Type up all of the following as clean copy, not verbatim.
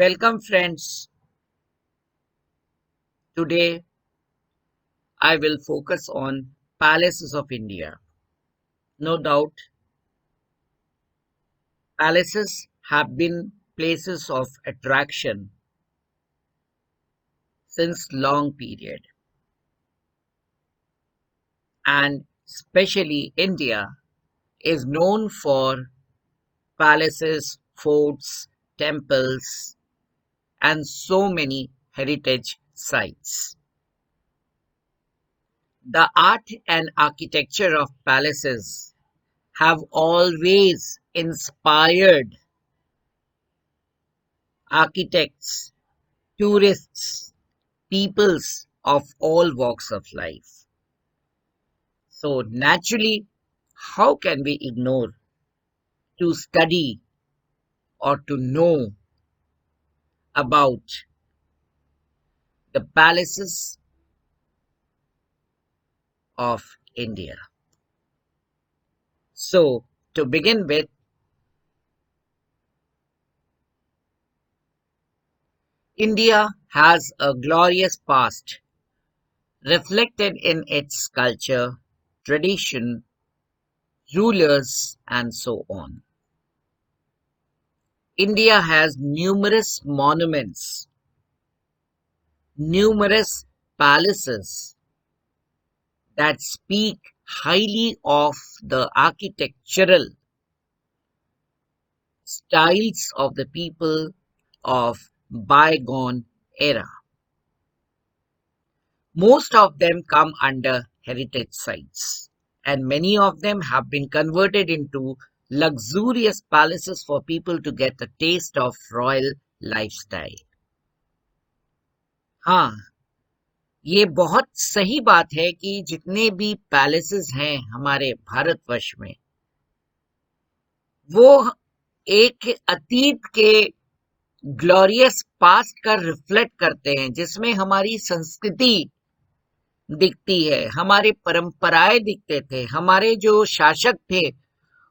Welcome, friends. Today I will focus on palaces of India. No doubt, palaces have been places of attraction since long period, and especially India is known for palaces, forts, temples, and so many heritage sites. The art and architecture of palaces have always inspired architects, tourists, peoples of all walks of life. So naturally, how can we ignore to study or to know about the palaces of India? So to begin with, India has a glorious past reflected in its culture, tradition, rulers, and so on. India has numerous monuments, numerous palaces that speak highly of the architectural styles of the people of bygone era. Most of them come under heritage sites, and many of them have been converted into luxurious palaces for people to get a taste of royal lifestyle. हाँ, ये बहुत सही बात है कि जितने भी palaces हैं हमारे भारतवर्ष में वो एक अतीत के ग्लोरियस पास्ट का रिफ्लेक्ट करते हैं जिसमें हमारी संस्कृति दिखती है, हमारे परंपराएं दिखते थे, हमारे जो शासक थे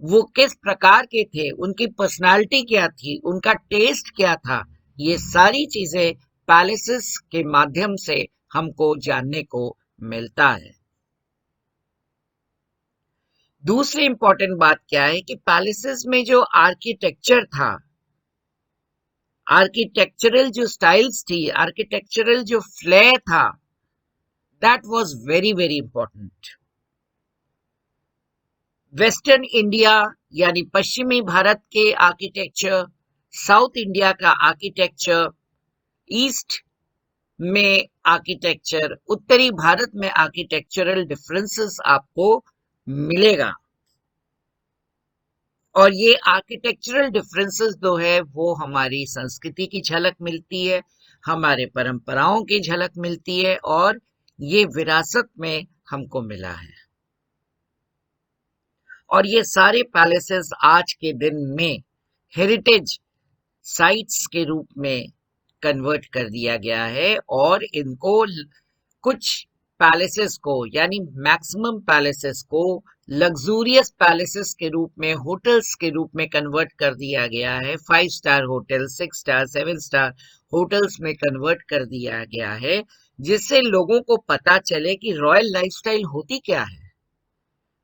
वो किस प्रकार के थे, उनकी पर्सनालिटी क्या थी, उनका टेस्ट क्या था, ये सारी चीजें पैलेसेस के माध्यम से हमको जानने को मिलता है। दूसरी इंपॉर्टेंट बात क्या है कि पैलेसेस में जो आर्किटेक्चर था, आर्किटेक्चरल जो स्टाइल्स थी, आर्किटेक्चरल जो फ्लेयर था, that was very very important. Western India यानी पश्चिमी भारत के आर्किटेक्चर, साउथ इंडिया का आर्किटेक्चर, ईस्ट में आर्किटेक्चर, उत्तरी भारत में आर्किटेक्चरल डिफरेंसेस आपको मिलेगा। और ये आर्किटेक्चरल डिफरेंसेस जो है वो हमारी संस्कृति की झलक मिलती है, हमारे परंपराओं की झलक मिलती है और ये विरासत में हमको मिला है। और ये सारे पैलेसेस आज के दिन में हेरिटेज साइट्स के रूप में कन्वर्ट कर दिया गया है और इनको कुछ पैलेसेस को यानी मैक्सिमम पैलेसेस को लग्जूरियस पैलेसेस के रूप में, होटल्स के रूप में कन्वर्ट कर दिया गया है। 5 star hotel, 6 star, 7 star hotels में कन्वर्ट कर दिया गया है, जिससे लोगों को पता चले कि रॉयल लाइफस्टाइल होती क्या है,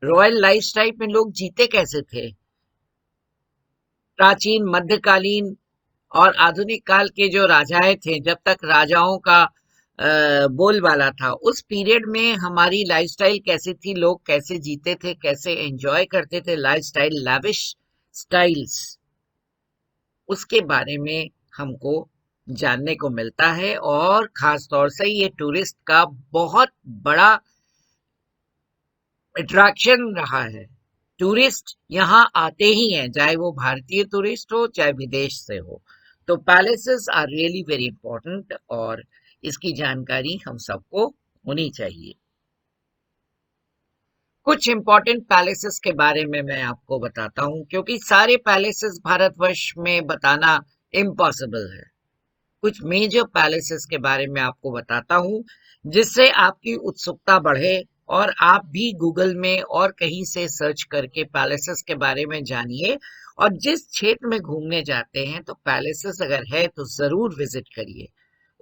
रॉयल लाइफस्टाइल में लोग जीते कैसे थे। प्राचीन, मध्यकालीन और आधुनिक काल के जो राजाएं थे, जब तक राजाओं का बोलबाला था, उस पीरियड में हमारी लाइफस्टाइल कैसी थी, लोग कैसे जीते थे, कैसे एंजॉय करते थे लाइफस्टाइल, लैविश स्टाइल्स, उसके बारे में हमको जानने को मिलता है। और खास तौर से ये टूरिस्ट का बहुत बड़ा अट्रैक्शन रहा है। टूरिस्ट यहाँ आते ही हैं, चाहे वो भारतीय टूरिस्ट हो चाहे विदेश से हो। तो palaces are really very important और इसकी जानकारी हम सबको होनी चाहिए। कुछ इंपॉर्टेंट पैलेसेस के बारे में मैं आपको बताता हूं, क्योंकि सारे पैलेसेस भारतवर्ष में बताना इम्पॉसिबल है। कुछ मेजर पैलेसेस के बारे में आपको बताता हूं जिससे आपकी उत्सुकता बढ़े और आप भी गूगल में और कहीं से सर्च करके पैलेसेस के बारे में जानिए। और जिस क्षेत्र में घूमने जाते हैं तो पैलेसेस अगर है तो जरूर विजिट करिए।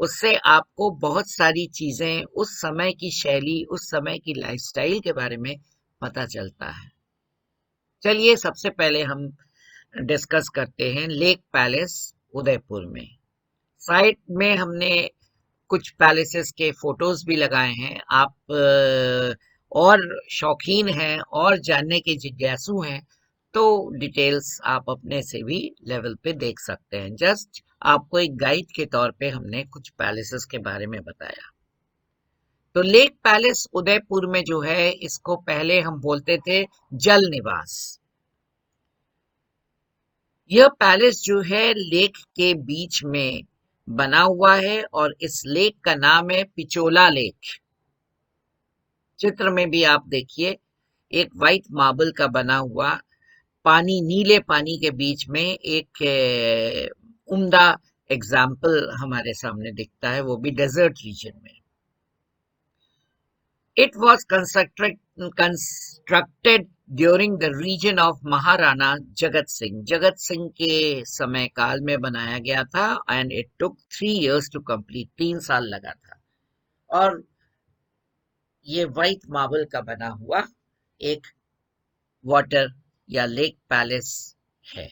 उससे आपको बहुत सारी चीजें, उस समय की शैली, उस समय की लाइफस्टाइल के बारे में पता चलता है। चलिए सबसे पहले हम डिस्कस करते हैं लेक पैलेस उदयपुर में। साइट में हमने कुछ पैलेसेस के फोटोज भी लगाए हैं। आप और शौकीन हैं और जानने के जिज्ञासु हैं तो डिटेल्स आप अपने से भी लेवल पे देख सकते हैं। जस्ट आपको एक गाइड के तौर पे हमने कुछ पैलेसेस के बारे में बताया। तो लेक पैलेस उदयपुर में जो है, इसको पहले हम बोलते थे जल निवास। यह पैलेस जो है लेक के बीच में बना हुआ है और इस लेक का नाम है पिचोला लेक। चित्र में भी आप देखिए, एक वाइट मार्बल का बना हुआ पानी, नीले पानी के बीच में एक उम्दा एग्जाम्पल हमारे सामने दिखता है, वो भी डेजर्ट रीजन में। It was constructed during the region of Maharana Jagat Singh. Jagat Singh के समय काल में बनाया गया था and it took 3 years to complete। 3 साल लगा था। और ये व्हाइट मार्बल का बना हुआ एक वाटर या लेक पैलेस है।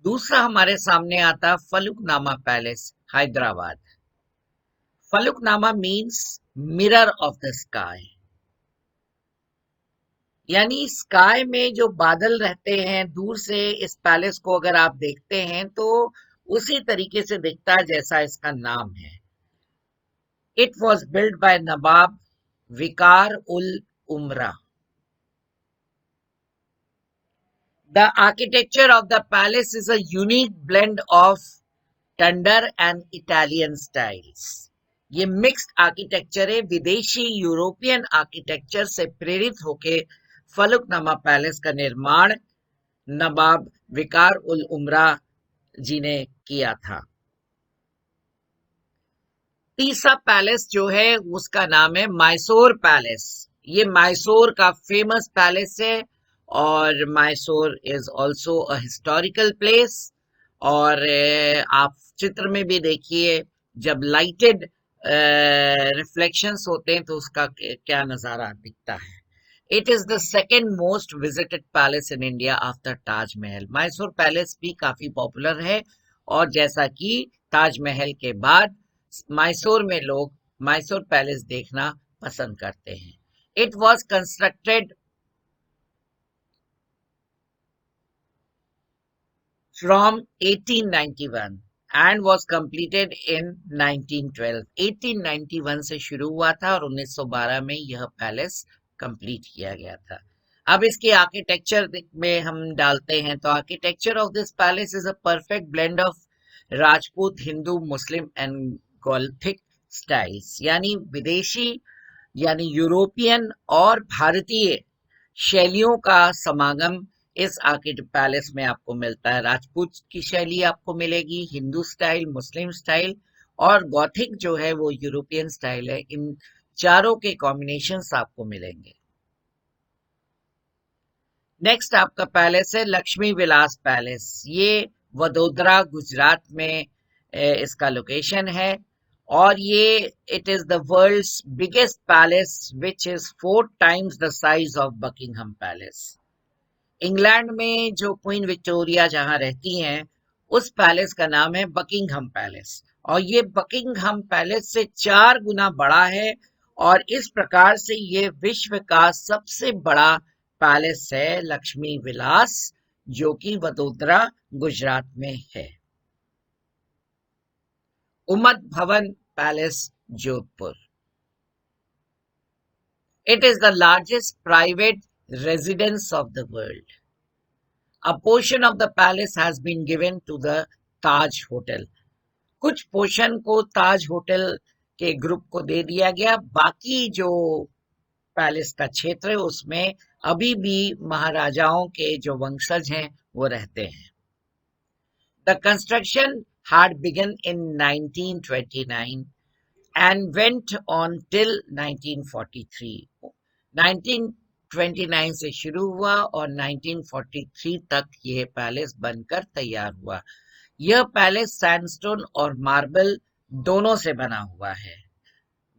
दूसरा हमारे सामने आता Falaknuma palace Hyderabad. Falaknuma means mirror of the sky, यानी स्काई में जो बादल रहते हैं, दूर से इस पैलेस को अगर आप देखते हैं तो उसी तरीके से दिखता है जैसा इसका नाम है। इट वॉज बिल्ड बाय नवाब विकार उल उमरा। The architecture of the palace is a unique blend of Thunder and Italian styles. ये मिक्स्ड आर्किटेक्चर है, विदेशी यूरोपियन आर्किटेक्चर से प्रेरित होके फलुकनामा पैलेस का निर्माण नवाब विकार उल उमरा जी ने किया था। तीसरा पैलेस जो है उसका नाम है मैसूर पैलेस। ये मैसूर का फेमस पैलेस है और Mysore is also a historical place. और आप चित्र में भी देखिए, जब लाइटेड रिफ्लेक्शंस होते हैं तो उसका क्या नजारा दिखता है। It is the second most visited palace in India after Taj Mahal. Mysore palace भी काफी पॉपुलर है और जैसा कि ताजमहल के बाद मैसूर में लोग मैसूर पैलेस देखना पसंद करते हैं। It was constructed from 1891 and was completed in 1912। 1891 से शुरू हुआ था और 1912 में यह पैलेस कंप्लीट किया गया था। अब इसके आर्किटेक्चर में हम डालते हैं तो architecture of this palace is a perfect blend of Rajput, Hindu, Muslim and Gothic styles, यानी विदेशी, यानी यूरोपियन और भारतीय शैलियों का समागम इस आर्किड पैलेस में आपको मिलता है। राजपूत की शैली आपको मिलेगी, हिंदू स्टाइल, मुस्लिम स्टाइल और गॉथिक जो है वो यूरोपियन स्टाइल है। इन चारों के कॉम्बिनेशंस आपको मिलेंगे। नेक्स्ट आपका पैलेस है लक्ष्मी विलास पैलेस। ये वडोदरा गुजरात में इसका लोकेशन है और ये it is the world's biggest palace which is 4 times the size of Buckingham Palace. England में जो क्वीन विक्टोरिया जहां रहती हैं, उस पैलेस का नाम है बकिंगहम पैलेस और ये बकिंगहम पैलेस से 4 गुना बड़ा है और इस प्रकार से ये विश्व का सबसे बड़ा पैलेस है लक्ष्मी विलास, जो कि वडोदरा गुजरात में है। उमद भवन palace Jodhpur. It is the largest private residence of the world. A portion of the palace has been given to the Taj Hotel. कुछ पोर्शन को ताज होटल के ग्रुप को दे दिया गया, बाकी जो पैलेस का क्षेत्र है उसमें अभी भी महाराजाओं के जो वंशज हैं वो रहते हैं। The construction had begun in 1929 and went on till 1943. 1929 से शुरू हुआ और 1943 तक यह पैलेस बनकर तैयार हुआ। यह पैलेस सैंडस्टोन और मार्बल दोनों से बना हुआ है।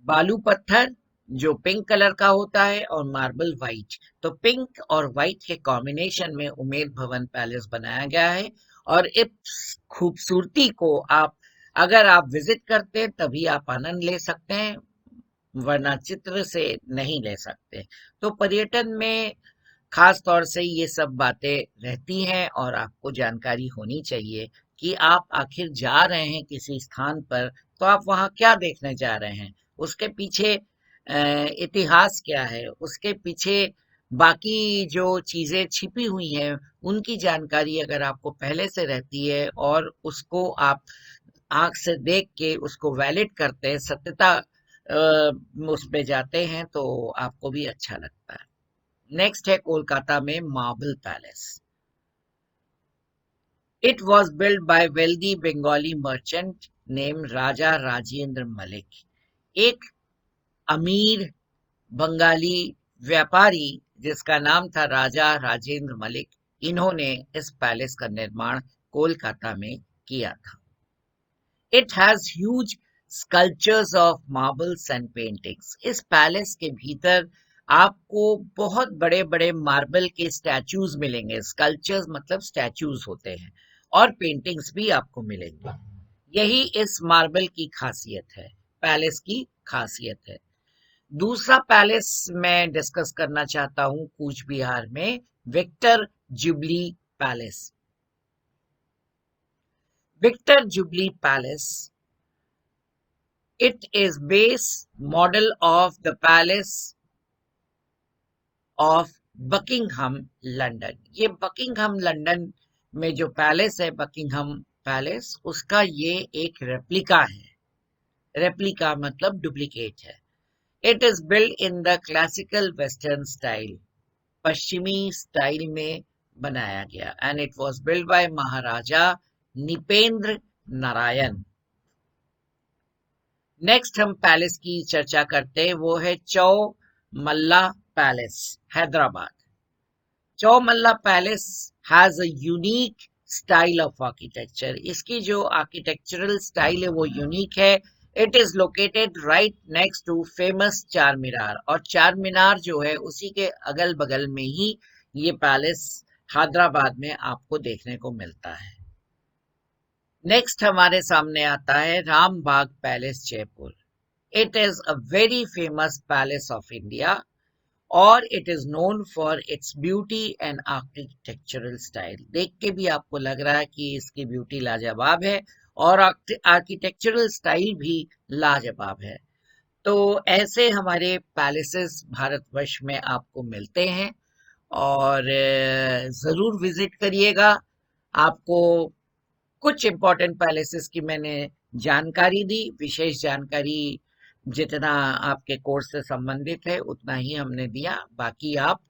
बालू पत्थर जो पिंक कलर का होता है और मार्बल वाइट, तो पिंक और वाइट के कॉम्बिनेशन में उमेद भवन पैलेस बनाया गया है। और इस खूबसूरती को अगर आप विजिट करते हैं तभी आप आनंद ले सकते हैं, वरना चित्र से नहीं ले सकते। तो पर्यटन में खास तौर से ये सब बातें रहती हैं और आपको जानकारी होनी चाहिए कि आप आखिर जा रहे हैं किसी स्थान पर तो आप वहां क्या देखने जा रहे हैं, उसके पीछे इतिहास क्या है, उसके पीछे बाकी जो चीजें छिपी हुई हैं उनकी जानकारी अगर आपको पहले से रहती है और उसको आप आंख से देख के उसको वैलिड करते हैं, सत्यता उस पे जाते हैं, तो आपको भी अच्छा लगता है। नेक्स्ट है कोलकाता में marble palace. It was build by wealthy Bengali merchant name Raja Rajendra Mallick. एक अमीर बंगाली व्यापारी जिसका नाम था राजा राजेंद्र मलिक, इन्होंने इस पैलेस का निर्माण कोलकाता में किया था। It has huge sculptures of marbles and paintings. इस पैलेस के भीतर आपको बहुत बड़े बड़े मार्बल के स्टैचूज मिलेंगे। स्कल्पचर्स मतलब स्टैचूज होते हैं, और पेंटिंग्स भी आपको मिलेंगे। यही इस मार्बल की खासियत है, पैलेस की खासियत है। दूसरा पैलेस मैं डिस्कस करना चाहता हूं कूच बिहार में, Victor Jubilee Palace. Victor Jubilee Palace, it is base model of the palace of Buckingham London. ये बकिंगहम लंदन में जो पैलेस है, बकिंगहम पैलेस, उसका ये एक रेप्लिका है। रेप्लिका मतलब डुप्लीकेट है। It is build in the classical western style, पश्चिमी स्टाइल में बनाया गया। And it was build by Maharaja Nripendra Narayan. Next हम पैलेस की चर्चा करते हैं, वो है Chowmahalla palace, Hyderabad. Chowmahalla palace has a unique style of architecture. इसकी जो आर्किटेक्चरल स्टाइल है वो यूनिक है। It is located right next to famous Charminar, और चार मीनार जो है उसी के अगल बगल में ही ये पैलेस हैदराबाद में आपको देखने को मिलता है। नेक्स्ट हमारे सामने आता है Rambagh palace Jaipur. It is a very famous palace of India और it is known for its beauty and architectural style. देख के भी आपको लग रहा है कि इसकी ब्यूटी लाजवाब है और आर्किटेक्चरल स्टाइल भी लाजवाब है। तो ऐसे हमारे पैलेसेस भारतवर्ष में आपको मिलते हैं और जरूर विजिट करिएगा। आपको कुछ इंपॉर्टेंट पैलेसेस की मैंने जानकारी दी, विशेष जानकारी जितना आपके कोर्स से संबंधित है उतना ही हमने दिया। बाकी आप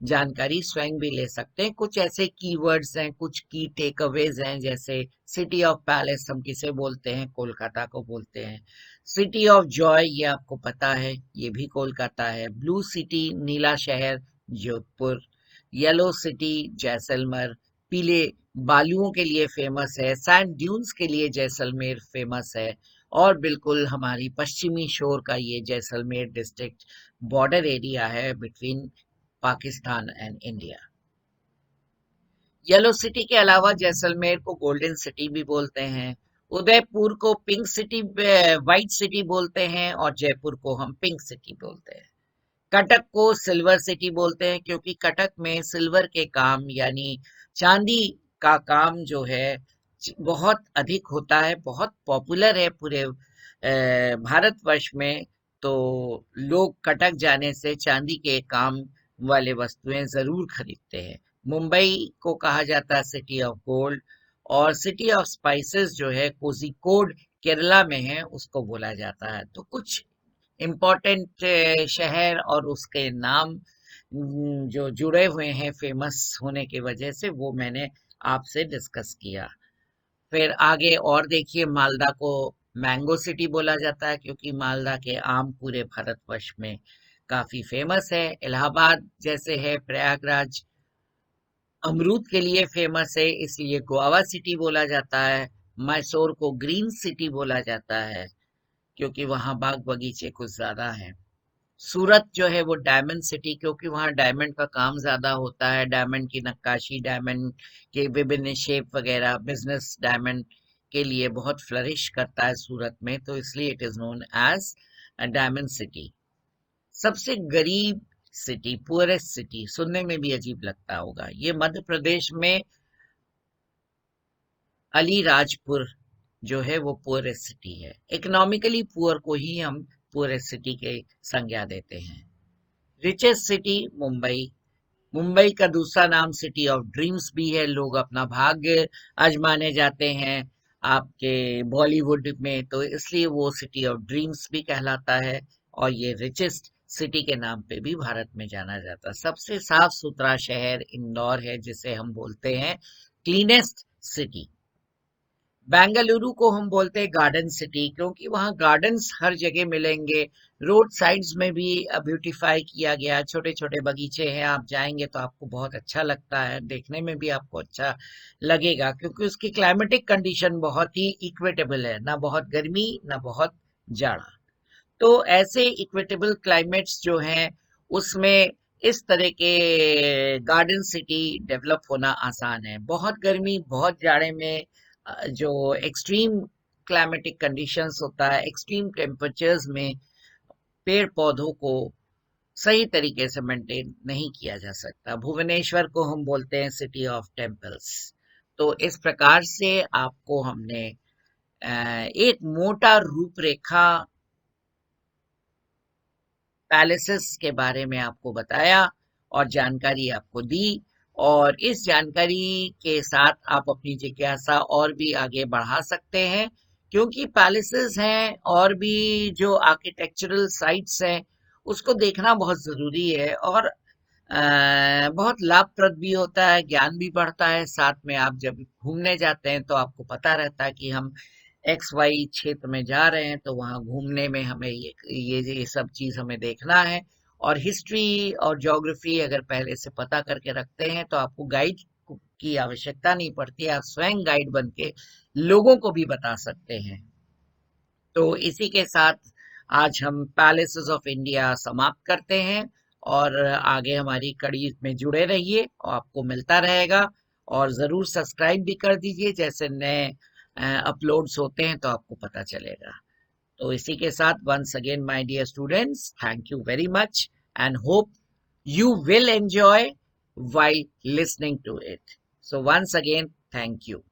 जानकारी स्वयं भी ले सकते हैं। कुछ ऐसे कीवर्ड्स हैं, कुछ की टेक अवेज हैं, जैसे सिटी ऑफ पैलेस हम किसे बोलते हैं, कोलकाता को बोलते हैं। सिटी ऑफ जॉय ये आपको पता है, ये भी कोलकाता है। ब्लू सिटी नीला शहर जोधपुर। येलो सिटी जैसलमेर, पीले बालुओं के लिए फेमस है। सैंड ड्यून्स के लिए जैसलमेर फेमस है। और बिल्कुल हमारी पश्चिमी शोर का ये जैसलमेर डिस्ट्रिक्ट बॉर्डर एरिया है between Pakistan and India. Yellow city के अलावा जैसलमेर को गोल्डन सिटी भी बोलते हैं, उदयपुर को पिंक सिटी व्हाइट सिटी बोलते हैं, और जयपुर को हम पिंक सिटी बोलते हैं। कटक को सिल्वर सिटी बोलते हैं क्योंकि कटक में सिल्वर के काम यानी चांदी का काम जो है बहुत अधिक होता है, बहुत पॉपुलर है पूरे भारतवर्ष में। तो लोग कटक जाने से चांदी के काम वाले वस्तुएं जरूर खरीदते हैं। मुंबई को कहा जाता है सिटी ऑफ गोल्ड, और सिटी ऑफ स्पाइसेस जो है कोझिकोड केरला में है, उसको बोला जाता है। तो कुछ इम्पोर्टेंट शहर और उसके नाम जो जुड़े हुए हैं फेमस होने की वजह से, वो मैंने आपसे डिस्कस किया। फिर आगे और देखिए, मालदा को मैंगो सिटी बोला जाता है क्योंकि मालदा के आम पूरे भारतवर्ष में काफी फेमस है। इलाहाबाद जैसे है, प्रयागराज अमरूद के लिए फेमस है, इसलिए गोवा सिटी बोला जाता है। मैसूर को ग्रीन सिटी बोला जाता है क्योंकि वहां बाग बगीचे कुछ ज्यादा हैं। सूरत जो है वो डायमंड सिटी, क्योंकि वहाँ डायमंड का काम ज्यादा होता है, डायमंड की नक्काशी, डायमंड के विभिन्न शेप वगैरह, बिजनेस डायमंड के लिए बहुत फ्लरिश करता है सूरत में, तो इसलिए it is known as diamond city. सबसे गरीब सिटी, पुअरेस्ट सिटी, सुनने में भी अजीब लगता होगा, ये मध्य प्रदेश में अलीराजपुर जो है वो पुअरेस्ट सिटी है। इकोनॉमिकली पुअर को ही हम पुअरेस्ट सिटी के संज्ञा देते हैं। रिचेस्ट सिटी मुंबई, मुंबई का दूसरा नाम सिटी ऑफ ड्रीम्स भी है, लोग अपना भाग्य आजमाने जाते हैं आपके बॉलीवुड में, तो इसलिए वो सिटी ऑफ ड्रीम्स भी कहलाता है। और ये रिचेस्ट सिटी के नाम पे भी भारत में जाना जाता है। सबसे साफ सुथरा शहर इंदौर है, जिसे हम बोलते हैं क्लीनेस्ट सिटी। बेंगलुरु को हम बोलते हैं गार्डन सिटी, क्योंकि वहाँ गार्डन्स हर जगह मिलेंगे। रोड साइड्स में भी ब्यूटीफाई किया गया, छोटे छोटे बगीचे हैं, आप जाएंगे तो आपको बहुत अच्छा लगता है, देखने में भी आपको अच्छा लगेगा, क्योंकि उसकी क्लाइमेटिक कंडीशन बहुत ही इक्वेटेबल है, ना बहुत गर्मी ना बहुत जाड़ा। तो ऐसे इक्वेटेबल क्लाइमेट्स जो हैं उसमें इस तरह के गार्डन सिटी डेवलप होना आसान है। बहुत गर्मी बहुत जाड़े में जो एक्सट्रीम क्लाइमेटिक कंडीशंस होता है, एक्सट्रीम टेम्परेचर्स में पेड़ पौधों को सही तरीके से मेंटेन नहीं किया जा सकता। भुवनेश्वर को हम बोलते हैं सिटी ऑफ टेम्पल्स। तो इस प्रकार से आपको हमने एक मोटा रूपरेखा पैलेसेस के बारे में आपको बताया और जानकारी आपको दी, और इस जानकारी के साथ आप अपनी जिज्ञासा और भी आगे बढ़ा सकते हैं, क्योंकि पैलेसेस हैं और भी जो आर्किटेक्चरल साइट्स हैं उसको देखना बहुत जरूरी है, और बहुत लाभप्रद भी होता है, ज्ञान भी बढ़ता है। साथ में आप जब घूमने जाते हैं तो आपको पता रहता है कि हम एक्स वाई क्षेत्र में जा रहे हैं, तो वहाँ घूमने में हमें ये सब चीज हमें देखना है। और हिस्ट्री और ज्योग्राफी अगर पहले से पता करके रखते हैं तो आपको गाइड की आवश्यकता नहीं पड़ती, आप स्वयं गाइड बन के लोगों को भी बता सकते हैं। तो इसी के साथ आज हम पैलेसेस ऑफ इंडिया समाप्त करते हैं, और आगे हमारी कड़ी में जुड़े रहिए और आपको मिलता रहेगा। और जरूर सब्सक्राइब भी कर दीजिए, जैसे नए अपलोड्स होते हैं तो आपको पता चलेगा। तो इसी के साथ once again my dear students, thank you very much and hope you will enjoy while listening to it. So once again, thank you.